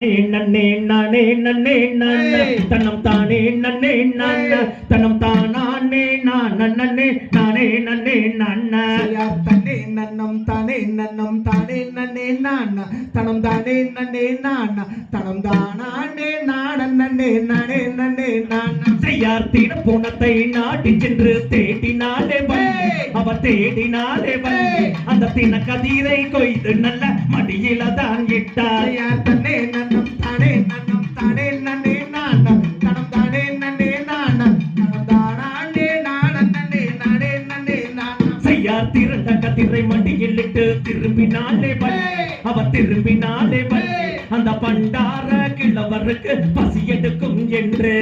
நன்னே நானே நன்னே நான தன்னம் தானே நன்னே நான தன்னம் தானே நான் நன்னே நானே நன்னே நான தன்னே நன்னம் தானே நன்னே நான தனம் தானே நன்னே நான தனம் தானே நாடன் நன்னே நானே நன்னே நான செய்யார் தீர பூனத்தை நாட்டி சென்று தேடினாலே அவர் தேடினாலே அந்த தின கதிரை கொய்து நல்ல மடியில தான் இட்டார். தன்னே நன்னம் தானே நன்னே நான தனம் தானே நன்னே நான தனம் தானே நாடன் நன்னே நானே நன்னே நான செய்யார் திரண்ட கதிரை மடியில் இட்டு திரும்பினாலே அவர் திரும்பினாலே அந்த பண்டார கிழவருக்கு பசி எடுக்கும் என்று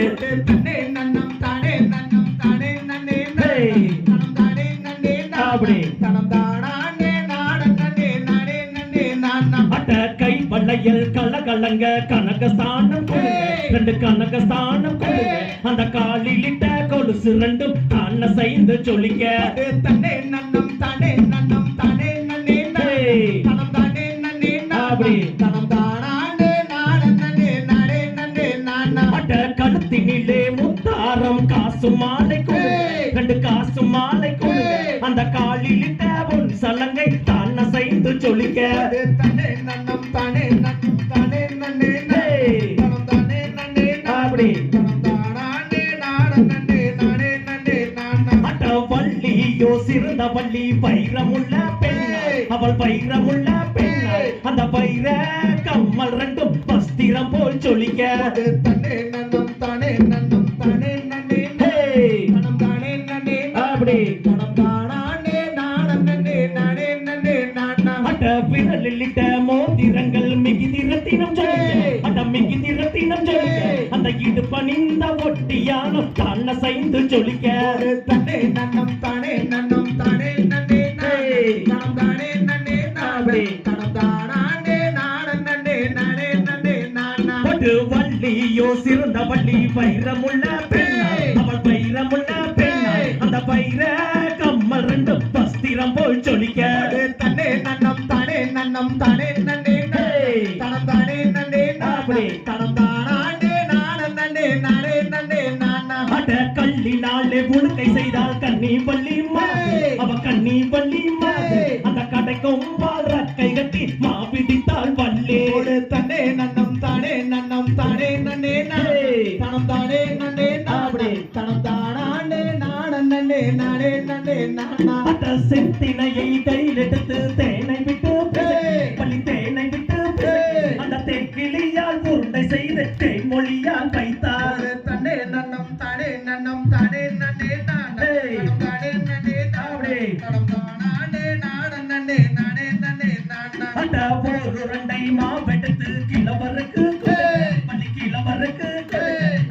தன்னே நன்னம் தானே நன்னே தனம் தானே நன்னே அப்படி தனம் தானே நாடன் நன்னே நானே நன்னே நான அட்ட கை வளையல் கலகலங்க கனகஸ்தானம் ரெண்டு கனகஸ்தானம் அந்த காலிலிட்ட கொலுசு ரெண்டும் தான செய்து சொல்லிக்க தன்னே நன்னம் தானே நன்னே தனம் தானே நன்னே அப்படி தனம் தானே நாடன் நன்னே நானே நன்னே நான அட்ட கழுத்தினிலே முத்தாரம் காசு மாலை ரெண்டு காசு மாலை அந்த காலிலிட்ட பொன் சலங்கை தான செய்து சொல்லிக்க தன்னே நன்னம் தானே நன்னே தனம் தானே நன்னே அப்படி தனம் தானே நாடன் நன்னே நானே நன்னே நான அட்ட வள்ளியோ சிறந்த வள்ளி பைரமுள்ள பெண் அவள் பைரமுள்ள பெண் அந்த பைர கம்மல் ரெண்டும் வஸ்திரம் போல் சொல்லிக்க தன்னே நன்னம் தானே நன்னே தனம் தானே நன்னே அப்படி தனம் தானே நாடன் நன்னே நானே நன்னே நான அட்ட விரலிட்ட மோதிரங்கள் மிகுதிரத்தினம் சொல்லிக்க அட்ட மிகுதிரத்தினம் சொல்லிக்க அந்த இடுப்பணிந்த ஒட்டியானம் தான செய்து சொல்லிக்க தன்னே நன்னம் தானே நன்னே தனம் தானே நன்னே அப்படி தனம் தானே நாடன் நன்னே நானே நன்னே நான பட்டு வள்ளியோ சிறந்த வள்ளி பைரமுள்ள பெண் அவள் பைரமுள்ள பெண் அந்த பைர கம்மல் ரெண்டும் வஸ்திரம் போல் சொல்லிக்க தன்னே நன்னம் தானே நன்னே தனம் தானே நன்னே அப்படி தனம் தானே நாடன் நன்னே நானே நன்னே நான அட கள்ளினாலே புழுக்கை செய்தால் கண்ணி பள்ளி அவ கண்ணி பள்ளி அந்த கடைக்கும் ரக்கை கட்டி மா பிடித்தாள் வள்ளி தன்னே நன்னம் தானே நன்னே தனம் தானே நன்னே அப்படி தனம் தானே நாடன் நன்னே நானே நன்னே நான அட செத்தினையை கையில் எடுத்து தேனை விட்டு பள்ளி தேனை விட்டு அந்த தெக்கிளியால் உருண்டை செய்து தேன்மொழியால் கைத்தார். தன்னே நன்னம் தானே நன்னே நானே தானே நன்னே அப்படி தனம் தானே நாடன் நன்னே நானே நன்னே நான அட ஒரு ரெண்டை மாவெடுத்து கிழவருக்கு பள்ளி கிழவருக்கு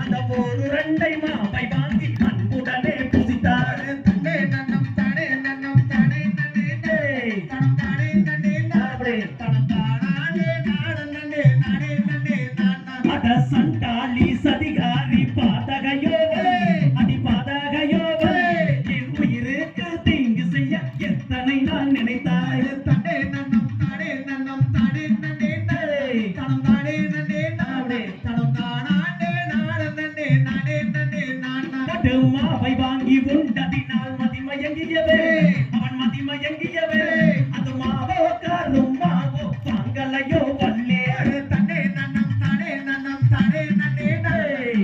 அந்த ஒரு ரெண்டை மாவை வாங்கி அன்புடனே புசித்தார். தன்னே நன்னம் தானே நன்னே தனம் தானே நன்னே அப்படி தனம் தானே நாடன் நன்னே நானே நன்னே நான அட சண்டாளி சதிகாரி பாதகையோ அடி பாதகையோ என் உயிருக்கு தீங்கு செய்ய எத்தனை நான் நினைத்தாய். தன்னே நன்னம் தானே நன்னே தனம் தானே நன்னே நானே தனம் தானே நாடன் நன்னே நானே நன்னே நான பட்டு மாவை வாங்கி உண்டதினால் மதிமயங்கியவே அவன் மதிமயங்கியவே அது மாவோ காரும் மாவோ பாங்கலையோ வல்லே தன்னே நன்னம் தானே நன்னே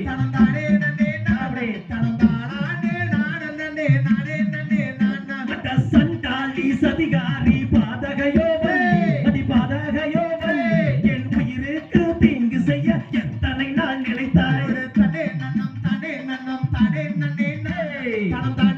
தனம் தானே நன்னே நானே தனம் தானே நாடன் நன்னே நானே நன்னே நான அட சண்டாளி சதிகாரி பாதகையோ அடி பாதகையோ என் உயிருக்கு தீங்கு செய்ய எத்தனை நாள் நினைத்தாய். தன்னே நன்னம் தானே நன்னே தனம் தானே